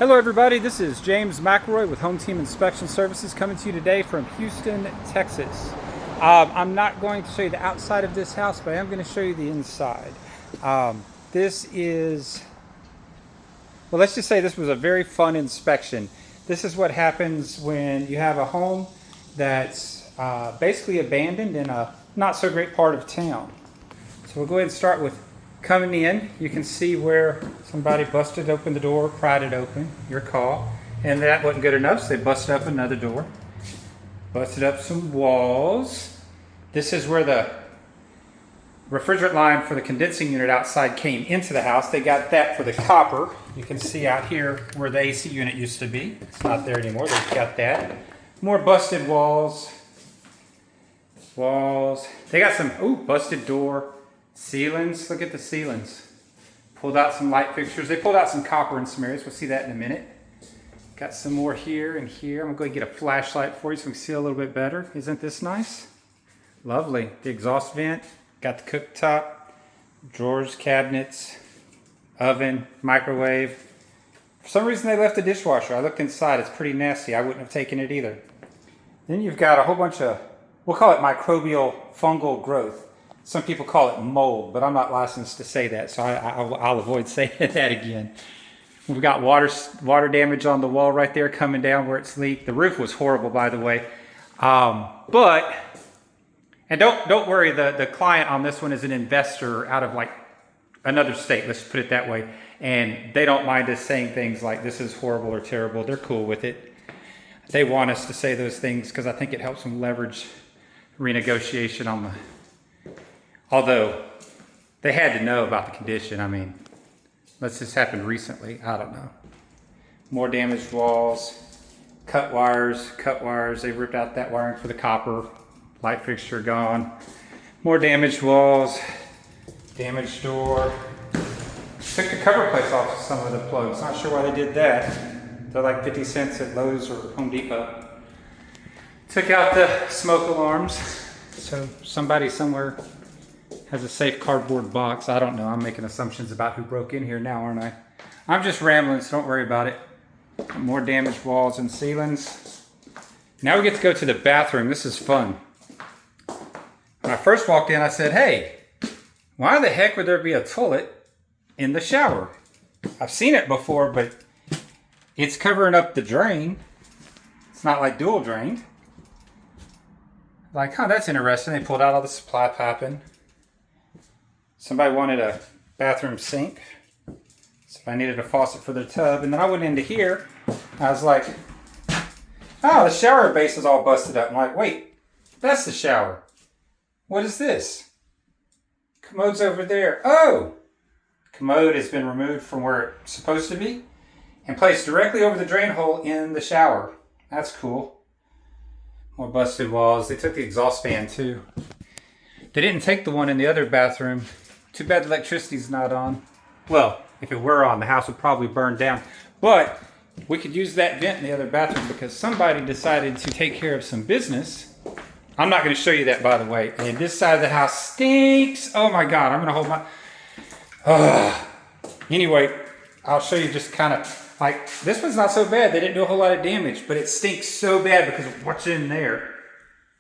Hello everybody, this is James McElroy with Home Team Inspection Services coming to you today from Houston, Texas. I'm not going to show you the outside of this house, but I am going to show you the inside. This is, well, let's just say this was a very fun inspection. This is what happens when you have a home that's basically abandoned in a not so great part of town. So we'll go ahead and start with coming in. You can see where somebody busted open the door, pried it open, your call. And that wasn't good enough, so they busted up another door. Busted up some walls. This is where the refrigerant line for the condensing unit outside came into the house. They got that for the copper. You can see out here where the AC unit used to be. It's not there anymore, they've got that. More busted walls. They got some, busted door. Ceilings, look at the ceilings. Pulled out some light fixtures. They pulled out some copper in some areas. We'll see that in a minute. Got some more here and here. I'm going to get a flashlight for you so we can see a little bit better. Isn't this nice? Lovely. The exhaust vent. Got the cooktop, drawers, cabinets, oven, microwave. For some reason they left the dishwasher. I looked inside. It's pretty nasty. I wouldn't have taken it either. Then you've got a whole bunch of, we'll call it microbial fungal growth. Some people call it mold, but I'm not licensed to say that, so I'll avoid saying that again. We've got water damage on the wall right there coming down where it's leaked. The roof was horrible, by the way. And don't worry, the client on this one is an investor out of like another state, let's put it that way. And they don't mind us saying things like this is horrible or terrible. They're cool with it. They want us to say those things because I think it helps them leverage renegotiation on the... Although, they had to know about the condition. I mean, unless this happened recently, I don't know. More damaged walls, cut wires. They ripped out that wiring for the copper. Light fixture gone. More damaged walls, damaged door. Took the cover plates off some of the plugs. Not sure why they did that. They're like 50 cents at Lowe's or Home Depot. Took out the smoke alarms. So somebody somewhere has a safe cardboard box. I don't know. I'm making assumptions about who broke in here now, aren't I? I'm just rambling, so don't worry about it. More damaged walls and ceilings. Now we get to go to the bathroom. This is fun. When I first walked in, I said, hey, why the heck would there be a toilet in the shower? I've seen it before, but it's covering up the drain. It's not like dual drained. Like, that's interesting. They pulled out all the supply piping. Somebody wanted a bathroom sink, so I needed a faucet for their tub. And then I went into here, I was like, the shower base is all busted up. I'm like, wait, that's the shower. What is this? Commode's over there. Oh, commode has been removed from where it's supposed to be and placed directly over the drain hole in the shower. That's cool. More busted walls. They took the exhaust fan too. They didn't take the one in the other bathroom. Too bad the electricity's not on. Well, if it were on, the house would probably burn down. But we could use that vent in the other bathroom because somebody decided to take care of some business. I'm not going to show you that, by the way. And this side of the house stinks. Oh my God, I'm going to hold my... Anyway, I'll show you just kind of like, this one's not so bad. They didn't do a whole lot of damage, but it stinks so bad because of what's in there.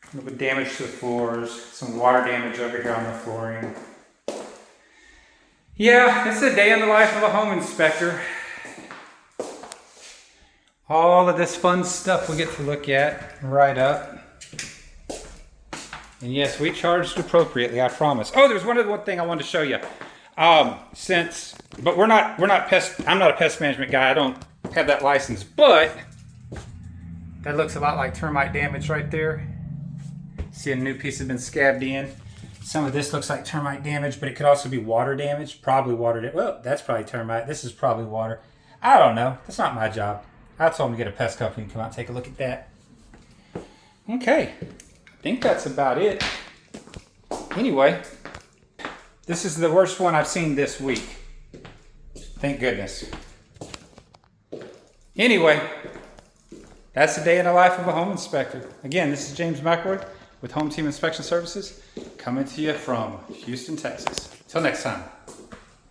A little bit of damage to the floors, some water damage over here on the flooring. Yeah, it's a day in the life of a home inspector. All of this fun stuff we get to look at and write up. And yes, we charged appropriately, I promise. Oh, there's one other thing I wanted to show you. But we're not pest. I'm not a pest management guy. I don't have that license. But that looks a lot like termite damage right there. See, a new piece has been scabbed in. Some of this looks like termite damage, but it could also be water damage. Probably water damage. Well, that's probably termite. This is probably water. I don't know. That's not my job. I told them to get a pest company to come out and take a look at that. Okay. I think that's about it. Anyway, this is the worst one I've seen this week. Thank goodness. Anyway, that's the day in the life of a home inspector. Again, this is James McElroy with Home Team Inspection Services, coming to you from Houston, Texas. Till next time.